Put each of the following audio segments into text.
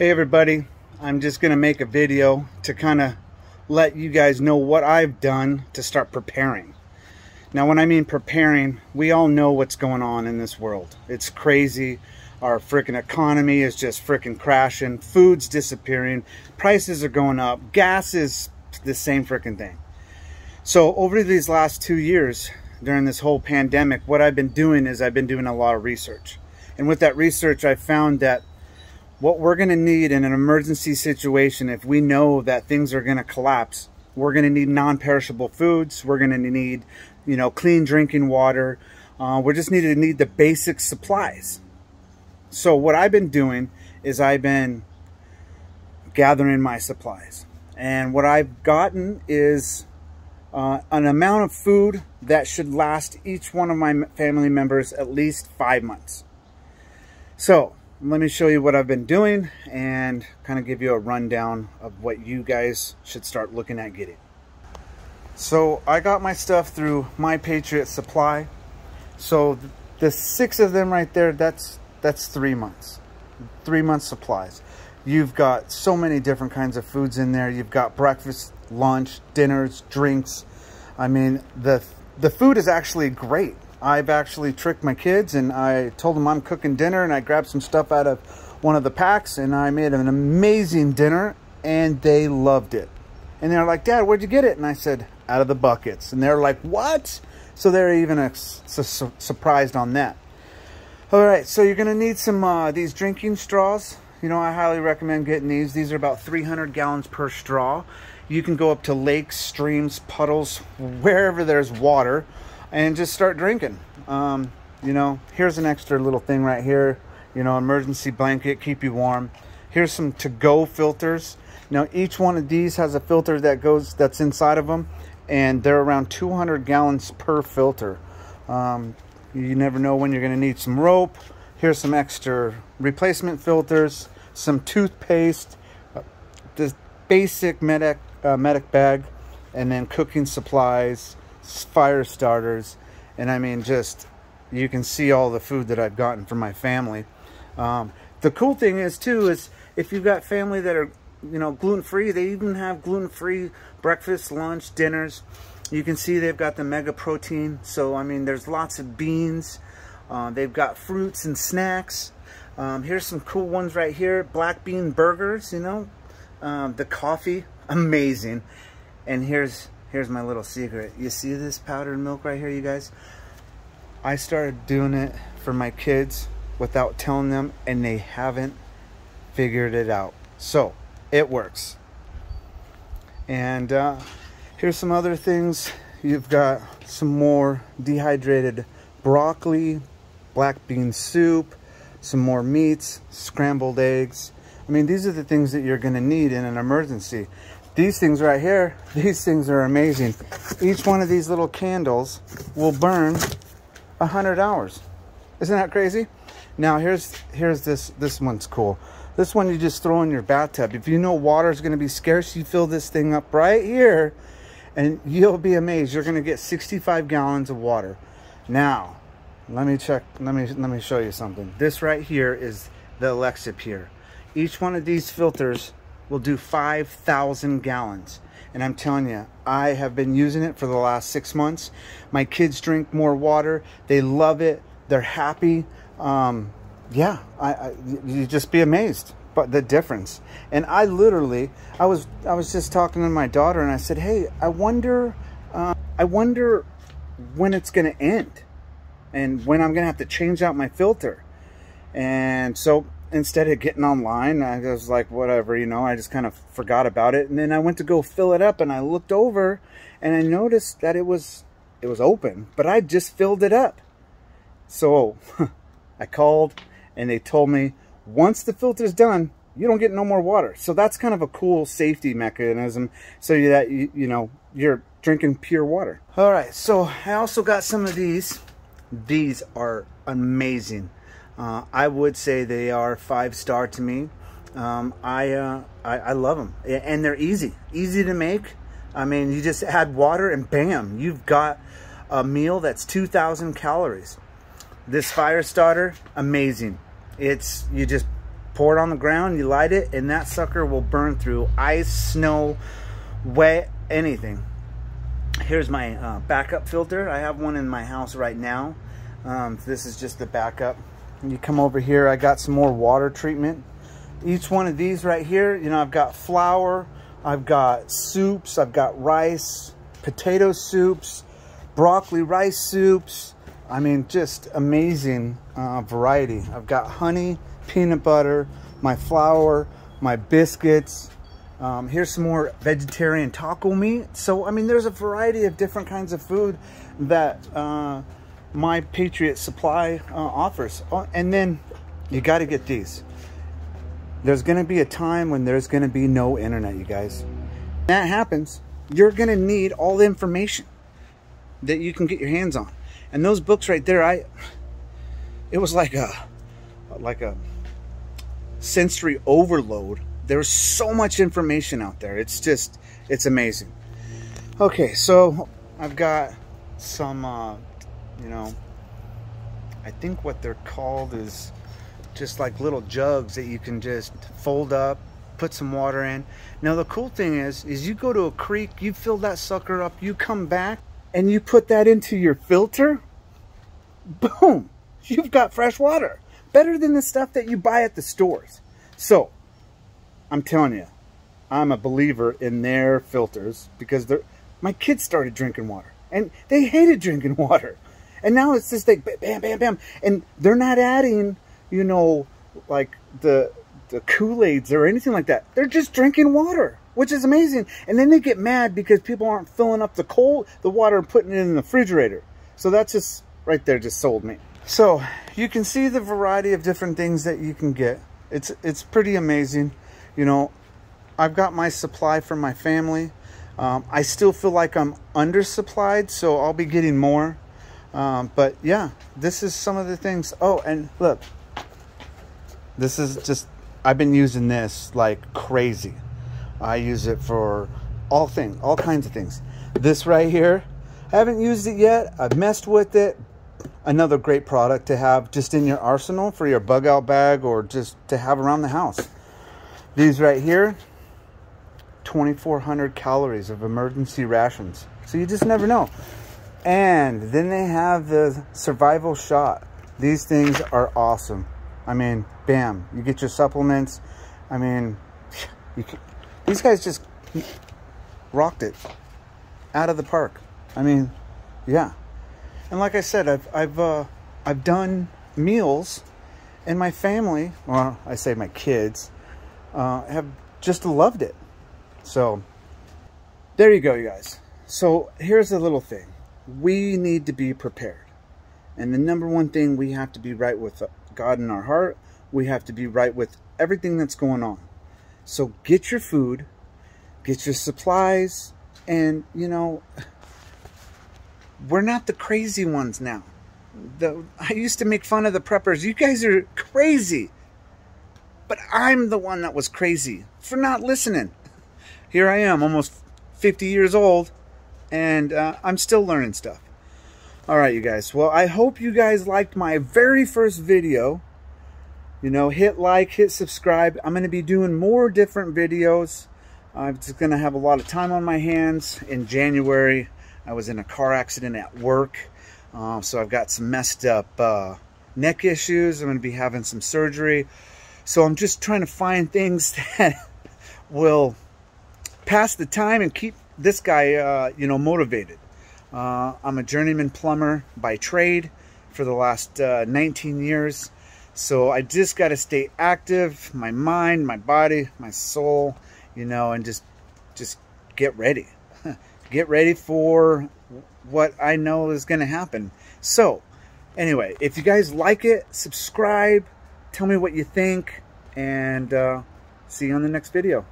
Hey everybody, I'm just going to make a video to kind of let you guys know what I've done to start preparing. Now when I mean preparing, we all know what's going on in this world. It's crazy. Our freaking economy is just freaking crashing. Food's disappearing. Prices are going up. Gas is the same freaking thing. So over these last 2 years during this whole pandemic, what I've been doing is I've been doing a lot of research. And with that research, I found that what we're going to need in an emergency situation, if we know that things are going to collapse, we're going to need non-perishable foods. We're going to need, clean drinking water. We're just need to need the basic supplies. So what I've been doing is I've been gathering my supplies. And what I've gotten is an amount of food that should last each one of my family members at least 5 months. So let me show you what I've been doing and kind of give you a rundown of what you guys should start looking at getting. So I got my stuff through My Patriot Supply. So the 6 of them right there, that's 3 months. 3 months supplies. You've got so many different kinds of foods in there. You've got breakfast, lunch, dinners, drinks. I mean, the food is actually great. I've actually tricked my kids and I told them I'm cooking dinner, and I grabbed some stuff out of one of the packs and I made an amazing dinner and they loved it. And they're like, "Dad, where'd you get it?" And I said, "Out of the buckets." And they're like, "What?" So they're even surprised on that. All right, so you're gonna need some these drinking straws. I highly recommend getting these. These are about 300 gallons per straw. You can go up to lakes, streams, puddles, wherever there's water, and just start drinking. Here's an extra little thing right here. Emergency blanket, keep you warm. Here's some to-go filters. Now each one of these has a filter that's inside of them, and they're around 200 gallons per filter. You never know when you're going to need some rope. Here's some extra replacement filters, some toothpaste, this basic medic bag, and then cooking supplies, fire starters. And I mean, just you can see all the food that I've gotten from my family. The cool thing is too is if you've got family that are gluten-free, they even have gluten-free breakfast, lunch, dinners. You can see they've got the mega protein. So I mean, there's lots of beans. They've got fruits and snacks. Here's some cool ones right here. Black bean burgers, the coffee, amazing. And here's my little secret. You see this powdered milk right here, you guys? I started doing it for my kids without telling them, and they haven't figured it out. So it works. And here's some other things. You've got some more dehydrated broccoli, black bean soup, some more meats, scrambled eggs. I mean, these are the things that you're going to need in an emergency. These things right here, these things are amazing. Each one of these little candles will burn 100 hours. Isn't that crazy? Now here's this one's cool. This one you just throw in your bathtub. If you know water is going to be scarce, you fill this thing up right here and you'll be amazed. You're going to get 65 gallons of water. Now, let me show you something. This right here is the Alexa here. Each one of these filters will do 5,000 gallons. And I'm telling you, I have been using it for the last 6 months. My kids drink more water. They love it. They're happy. You just be amazed but the difference. And I was just talking to my daughter and I said, "Hey, I wonder when it's going to end and when I'm going to have to change out my filter." And so instead of getting online, I was like, whatever, I just kind of forgot about it. And then I went to go fill it up and I looked over and I noticed that it was open, but I just filled it up. So I called and they told me once the filter's done, you don't get no more water. So that's kind of a cool safety mechanism so that you're drinking pure water. All right, so I also got some of these. These are amazing. I would say they are 5-star to me. I love them, and they're easy to make. I mean, you just add water and bam, you've got a meal that's 2,000 calories. This fire starter, amazing. You just pour it on the ground, you light it, and that sucker will burn through ice, snow, wet, anything. Here's my backup filter. I have one in my house right now. This is just the backup. You come over here, I got some more water treatment. Each one of these right here, you know, I've got flour, I've got soups, I've got rice, potato soups, broccoli rice soups. I mean, just amazing variety. I've got honey, peanut butter, my flour, my biscuits. Here's some more vegetarian taco meat. So, I mean, there's a variety of different kinds of food that My Patriot Supply offers. Oh, and then you got to get these. There's going to be a time when there's going to be no internet, you guys. When that happens, you're going to need all the information that you can get your hands on. And those books right there, it was like a sensory overload. There's so much information out there. It's amazing. Okay, so I've got some, you know, I think what they're called is just like little jugs that you can just fold up, put some water in. Now the cool thing is you go to a creek, you fill that sucker up, you come back and you put that into your filter, boom, you've got fresh water. Better than the stuff that you buy at the stores. So, I'm telling you, I'm a believer in their filters because my kids started drinking water and they hated drinking water. And now it's just like bam, bam, bam. And they're not adding, you know, like the Kool-Aids or anything like that. They're just drinking water, which is amazing. And then they get mad because people aren't filling up the water and putting it in the refrigerator. So that's just right there, just sold me. So you can see the variety of different things that you can get. It's pretty amazing. You know, I've got my supply for my family. I still feel like I'm undersupplied, so I'll be getting more. But yeah, this is some of the things. Oh, and look, this is just, I've been using this like crazy. I use it for all kinds of things. This right here, I haven't used it yet. I've messed with it. Another great product to have just in your arsenal for your bug out bag or just to have around the house. These right here, 2,400 calories of emergency rations. So you just never know. And then they have the survival shot. These things are awesome. I mean, bam, you get your supplements. I mean, these guys just rocked it out of the park. I mean, yeah. And like I said, I've done meals, and my family, well, I say my kids, have just loved it. So there you go, you guys. So here's a little thing. We need to be prepared. And the number one thing, we have to be right with God in our heart. We have to be right with everything that's going on. So get your food, get your supplies, and, you know, we're not the crazy ones now. I used to make fun of the preppers. You guys are crazy. But I'm the one that was crazy for not listening. Here I am, almost 50 years old, and I'm still learning stuff. All right, you guys. Well, I hope you guys liked my very first video. You know, hit like, hit subscribe. I'm going to be doing more different videos. I'm just going to have a lot of time on my hands. In January, I was in a car accident at work. So I've got some messed up neck issues. I'm going to be having some surgery. So I'm just trying to find things that will pass the time and keep this guy, you know, motivated. I'm a journeyman plumber by trade for the last 19 years. So I just got to stay active, my mind, my body, my soul, you know, and just get ready. Get ready for what I know is going to happen. So anyway, if you guys like it, subscribe, tell me what you think, and see you on the next video.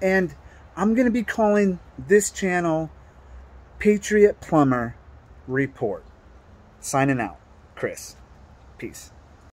And I'm going to be calling this channel Patriot Plumber Report. Signing out. Chris. Peace.